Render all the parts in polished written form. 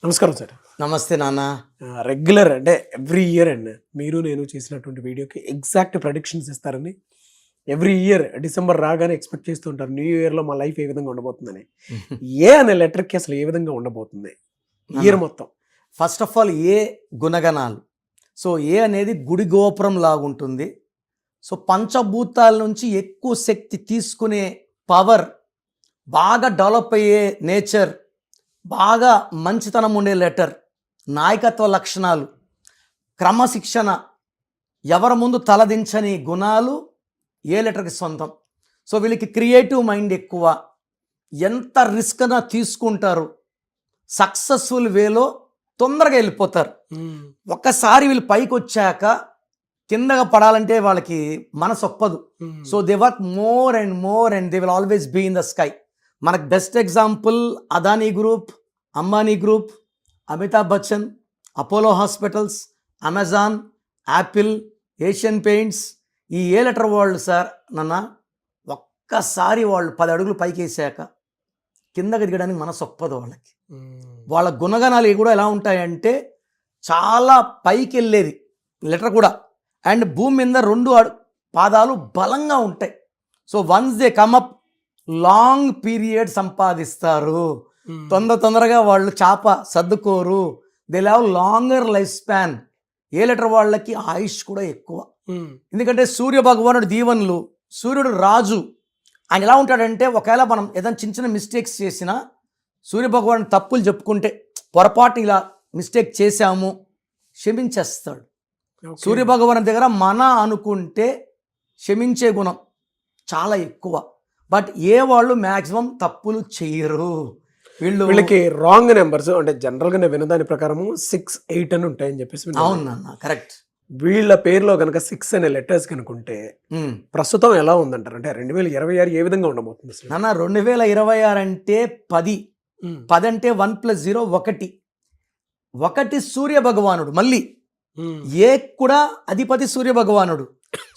నమస్కారం సార్. నమస్తే నాన్న. రెగ్యులర్ అంటే ఎవ్రీ ఇయర్ అండి మీరు నేను చేసినటువంటి వీడియోకి ఎగ్జాక్ట్ ప్రెడిక్షన్స్ ఇస్తారని ఎవ్రీ ఇయర్ డిసెంబర్ రాగానే ఎక్స్పెక్ట్ చేస్తూ ఉంటారు న్యూ ఇయర్లో మా లైఫ్ ఏ విధంగా ఉండబోతుందని. ఏ అనే లెటర్కి అసలు ఏ విధంగా ఉండబోతుంది ఇయర్ మొత్తం? ఫస్ట్ ఆఫ్ ఆల్ ఏ గుణగణాలు. సో ఏ అనేది గుడి గోపురం లాగుంటుంది. సో పంచభూతాల నుంచి ఎక్కువ శక్తి తీసుకునే పవర్, బాగా డెవలప్ అయ్యే నేచర్, బాగా మంచితనం ఉండే లెటర్, నాయకత్వ లక్షణాలు, క్రమశిక్షణ, ఎవరి ముందు తలదించని గుణాలు ఏ లెటర్కి సొంతం. సో వీళ్ళకి క్రియేటివ్ మైండ్ ఎక్కువ, ఎంత రిస్క్ అయినా తీసుకుంటారు, సక్సెస్ఫుల్ వేలో తొందరగా వెళ్ళిపోతారు. ఒక్కసారి వీళ్ళు పైకి వచ్చాక కిందగా పడాలంటే వాళ్ళకి మనసు ఒప్పదు. So they work more and they will always be in the sky. మనకు best example Adani group, Ambani group, Amitabh Bachchan, Apollo hospitals, Amazon, Apple, Asian Paints. ఈ ఏ లెటర్ వాళ్ళు సార్ నాన్న ఒక్కసారి వాళ్ళు 10 అడుగులు పైకి వేసాక కిందకి దిగడానికి మనసు ఒప్పదు వాళ్ళకి. వాళ్ళ గుణగణాలు కూడా ఎలా ఉంటాయంటే చాలా పైకి వెళ్ళేది లెటర్ కూడా, అండ్ భూమి మీద 2 పాదాలు బలంగా ఉంటాయి. So once they come up long period సంపాదిస్తారు. తొందరగా వాళ్ళు చాప సర్దుకోరు. They have longer life span. A letter వాళ్ళకి ఆయుష్ కూడా ఎక్కువ. ఎందుకంటే సూర్య భగవానుడు దీవెనలు, సూర్యుడు రాజు. ఆయన ఎలా ఉంటాడంటే ఒకవేళ మనం ఏదైనా చిన్న మిస్టేక్స్ చేసినా సూర్య భగవానుడు తప్పులు చెప్పుకుంటే పొరపాటు ఇలా మిస్టేక్ చేశాము క్షమించేస్తాడు. సూర్య భగవాను దగ్గర మన అనుకుంటే క్షమించే గుణం చాలా ఎక్కువ. బట్ ఏ వాళ్ళు మ్యాక్సిమం తప్పులు చేయరు. వీళ్ళకి రాంగ్ నెంబర్స్ అంటే జనరల్గా నేను వినదాని ప్రకారం 6, 8 అని ఉంటాయని చెప్పేసి. అవునన్నా, కరెక్ట్. వీళ్ళ పేరులో కనుక 6 అనే లెటర్స్ కనుకుంటే ప్రస్తుతం ఎలా ఉందంటారు? అంటే 2026 ఏ విధంగా ఉండబోతుంది నాన్న? 2026 అంటే 10 అంటే 1 + 0 1. 1 సూర్య భగవానుడు, మళ్ళీ ఏ కూడా అధిపతి సూర్య భగవానుడు.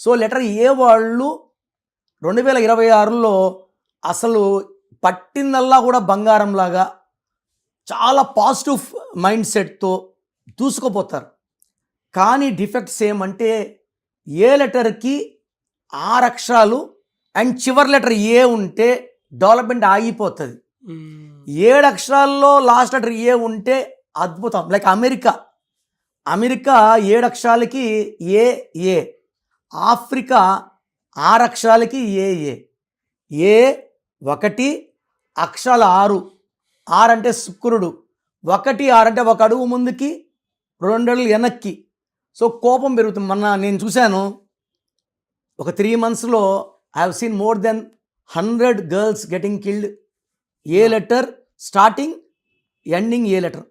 సో లెటర్ ఏ వాళ్ళు 2026లో అసలు పట్టిందల్లా కూడా బంగారంలాగా చాలా పాజిటివ్ మైండ్ సెట్తో దూసుకుపోతారు. కానీ డిఫెక్ట్స్ ఏమంటే ఏ లెటర్కి 6 అక్షరాలు అండ్ చివరి లెటర్ ఏ ఉంటే డెవలప్మెంట్ ఆగిపోతుంది. 7 అక్షరాల్లో లాస్ట్ లెటర్ ఏ ఉంటే అద్భుతం. లైక్ అమెరికా 7 అక్షరాలకి ఏ. ఆఫ్రికా 6 అక్షరాలకి ఏ 1 అక్షరాలు 6 అంటే శుక్రుడు, 1 6 అంటే 1 అడుగు ముందుకి 2 అడుగులు వెనక్కి. సో కోపం పెరుగుతుంది. మొన్న నేను చూశాను, ఒక 3 monthsలో I have seen more then 100 girls getting killed. A letter starting ending A letter.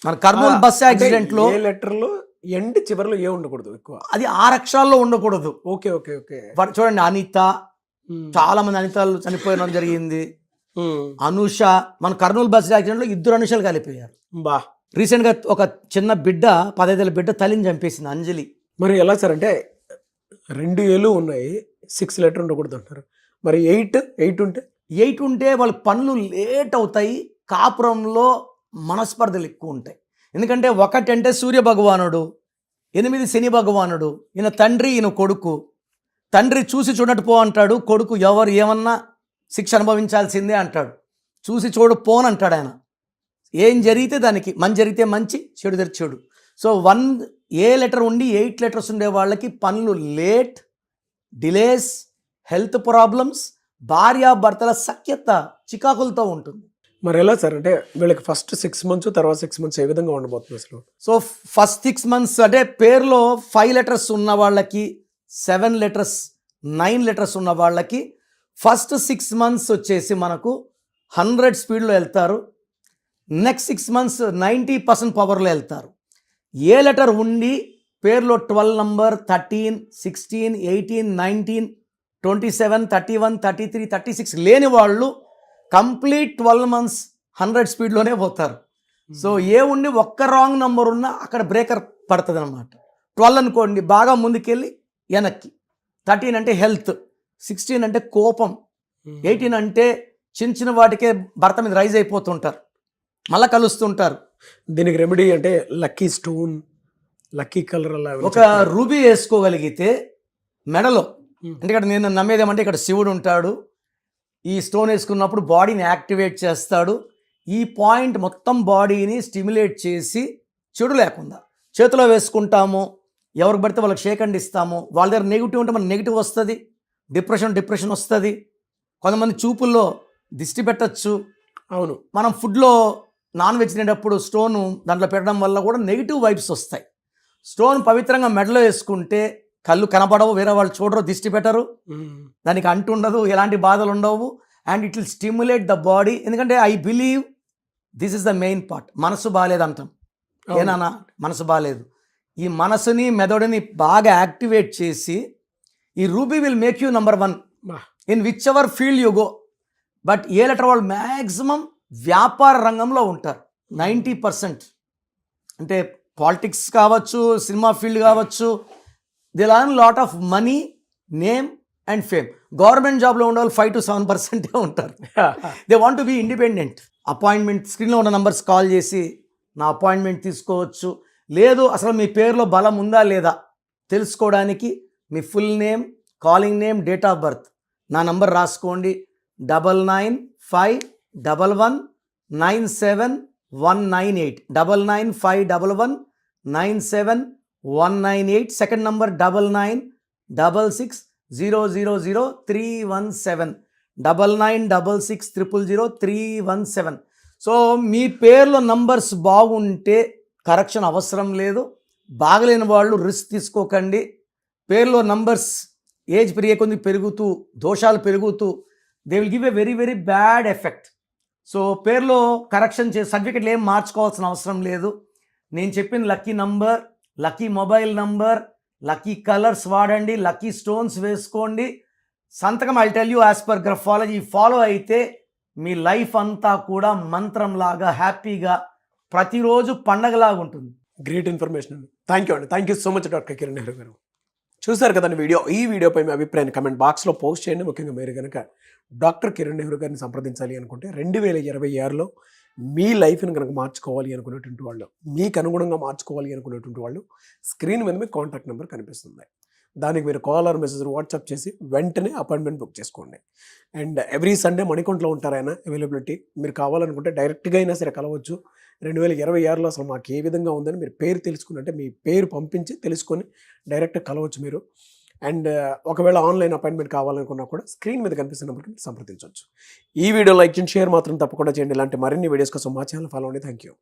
మన కర్నూలు బస్ యాక్సిడెంట్లో ఏ లెటర్లో ఎండ్ చివరిలో ఏ ఉండకూడదు ఎక్కువ, అది 6 అక్షరాల్లో ఉండకూడదు. ఓకే. చూడండి, అనిత, చాలా మంది అనితలు చనిపోయడం జరిగింది. అనుష, మన కర్నూలు బస్ యాక్సిడెంట్లో 2 అనుషలు కలిపోయారు. రీసెంట్గా ఒక చిన్న బిడ్డ, 15 ఏళ్ళ బిడ్డ తల్లిని చంపేసింది, అంజలి. మరి ఎలా సార్ అంటే 2 ఏళ్ళు ఉన్నాయి, 6 లెటర్ ఉండకూడదు అంటారు. మరి 8 ఉంటే వాళ్ళ పనులు లేట్ అవుతాయి. కాపురంలో మనస్పర్ధలు ఎక్కువ ఉంటాయి. ఎందుకంటే 1 అంటే సూర్య భగవానుడు, 8 శని భగవానుడు. ఈయన తండ్రి, ఈయన కొడుకు. తండ్రి చూసి చూడట్టు పో అంటాడు, కొడుకు ఎవరు ఏమన్నా శిక్ష అనుభవించాల్సిందే అంటాడు. చూసి చూడు పోన్ అంటాడు ఆయన. ఏం జరిగితే దానికి, మంచి జరిగితే మంచి, చెడు జరిగితే చెడు. సో ఏ లెటర్ ఉండి 8 లెటర్స్ ఉండే వాళ్ళకి పనులు లేట్, డిలేస్, హెల్త్ ప్రాబ్లమ్స్, భార్యాభర్తల సఖ్యత చికాకులతో ఉంటుంది. మరి ఎలా సార్ అంటే వీళ్ళకి ఫస్ట్ 6 months తర్వాత 6 months ఏ విధంగా ఉండబోతుంది అసలు? సో ఫస్ట్ 6 months అంటే పేరులో 5 లెటర్స్ ఉన్న వాళ్ళకి, 7 లెటర్స్, 9 లెటర్స్ ఉన్న వాళ్ళకి ఫస్ట్ 6 months వచ్చేసి మనకు 100 స్పీడ్లో వెళ్తారు. నెక్స్ట్ 6 months 90% పవర్లో వెళ్తారు. ఏ లెటర్ ఉండి పేరులో 12 నంబర్, 13, 16, 18, 19, 27, 31, 33, 36 లేని వాళ్ళు కంప్లీట్ 12 months 100 స్పీడ్లోనే పోతారు. సో ఏ ఉండి ఒక్క రాంగ్ నంబర్ ఉన్నా అక్కడ బ్రేకర్ పడుతుంది అనమాట. 12 అనుకోండి, బాగా ముందుకెళ్ళి వెనక్కి. 13 అంటే హెల్త్, 16 అంటే కోపం, 18 అంటే చిన్న వాటికే భర్త మీద రైజ్ అయిపోతుంటారు. మళ్ళీ కలుస్తుంటారు. దీనికి రెమెడీ అంటే లక్కీ స్టోన్, లక్కీ కలర్ అలా ఏమైనా ఒక రూబీ వేసుకోగలిగితే మెడలో, అంటే ఇక్కడ నేను నమ్మేది ఏమంటే ఇక్కడ శివుడు ఉంటాడు, ఈ స్టోన్ వేసుకున్నప్పుడు బాడీని యాక్టివేట్ చేస్తాడు. ఈ పాయింట్ మొత్తం బాడీని స్టిమ్యులేట్ చేసి చెడు లేకుండా చేతిలో వేసుకుంటాము, ఎవరికి పడితే వాళ్ళకి షేక్ హ్యాండ్ ఇస్తాము, వాళ్ళ దగ్గర నెగిటివ్ ఉంటే మనకు నెగిటివ్ వస్తుంది, డిప్రెషన్ వస్తుంది. కొంతమంది చూపుల్లో దిష్టి పెట్టచ్చు. అవును. మనం ఫుడ్లో నాన్ వెజ్ తినేటప్పుడు స్టోను దాంట్లో పెట్టడం వల్ల కూడా నెగిటివ్ వైబ్స్ వస్తాయి. స్టోన్ పవిత్రంగా మెడలో వేసుకుంటే కళ్ళు కనపడవు, వేరే వాళ్ళు చూడరు, దిష్టి పెట్టరు, దానికి అంటు ఉండదు, ఎలాంటి బాధలు ఉండవు. And it will stimulate the body. ఎందుకంటే I believe this is the main part. మనసు బాగాలేదు అంటాం, ఏనా మనసు బాగాలేదు, ఈ మనసుని మెదడుని బాగా యాక్టివేట్ చేసి ఈ ruby will make you number 1 in which ever field you go. But A letter వాళ్ళు మ్యాక్సిమం వ్యాపార రంగంలో ఉంటారు 90%. అంటే పాలిటిక్స్ కావచ్చు, సినిమా ఫీల్డ్ కావచ్చు, they learn lot of money, name and fame. Government జాబ్లో ఉండే వాళ్ళు 5 to 7% ఉంటారు. They want to be independent. Appointment స్క్రీన్లో ఉన్న నంబర్స్ కాల్ చేసి నా అపాయింట్మెంట్ తీసుకోవచ్చు. లేదు అసలు మీ పేరులో బలం ఉందా లేదా తెలుసుకోవడానికి మీ full name, calling name, date of birth, నా నంబర్ రాసుకోండి 9951197198 9951197198. Second number 9966000317 9966000317. సో మీ పేర్లో నంబర్స్ బాగుంటే కరెక్షన్ అవసరం లేదు. బాగలేని వాళ్ళు రిస్క్ తీసుకోకండి. పేర్లో నంబర్స్ ఏజ్ పెరిగే కొద్ది పెరుగుతూ, దోషాలు పెరుగుతూ, they will give a very very bad effect. So పేర్లో కరెక్షన్ సర్టిఫికెట్లు ఏం మార్చుకోవాల్సిన అవసరం లేదు. నేను చెప్పిన lucky number, lucky mobile number, lucky colours వాడండి, లక్కీ స్టోన్స్ వేసుకోండి. సంతకం I tell you as per graphology follow అయితే మీ లైఫ్ అంతా కూడా మంత్రంలాగా హ్యాపీగా ప్రతిరోజు పండగలాగా ఉంటుంది. గ్రేట్ ఇన్ఫర్మేషన్ అండి. థ్యాంక్ యూ అండి. Thank you so much doctor Kiran Nehru గారు. చూసారు కదండి వీడియో. ఈ వీడియోపై మీ అభిప్రాయాన్ని కమెంట్ బాక్స్లో పోస్ట్ చేయండి. ముఖ్యంగా మీరు కనుక డాక్టర్ కిరణ్ నెహ్రూ గారిని సంప్రదించాలి అనుకుంటే 2026లో మీ లైఫ్ని కనుక మార్చుకోవాలి అనుకునేటువంటి వాళ్ళు, మీకు అనుగుణంగా మార్చుకోవాలి అనుకునేటువంటి వాళ్ళు స్క్రీన్ మీద మీ కాంటాక్ట్ నెంబర్ కనిపిస్తుంది. దానికి మీరు కాల్ ఆర్ మెసేజ్ వాట్సాప్ చేసి వెంటనే అపాయింట్మెంట్ బుక్ చేసుకోండి. అండ్ ఎవ్రీ సండే మణికొండలో ఉంటారు ఆయన. అవైలబిలిటీ మీరు కావాలనుకుంటే డైరెక్ట్గా అయినా సరే కలవచ్చు. 2026లో అసలు మాకు ఏ విధంగా ఉందని మీరు పేరు తెలుసుకున్నట్టే మీ పేరు పంపించి తెలుసుకొని డైరెక్ట్ కలవచ్చు మీరు. అండ్ ఒకవేళ ఆన్లైన్ అపాయింట్మెంట్ కావాలనుకున్నా కూడా స్క్రీన్ మీద కనిపిస్తున్న నెంబర్కి మీరు సంప్రదించవచ్చు. ఈ వీడియో లైక్ చేయండి, షేర్ మాత్రం తప్పకుండా చేయండి. ఇలాంటి మరిన్ని వీడియోస్ కోసం మా ఛానల్ ఫాలో అండి. Thank you.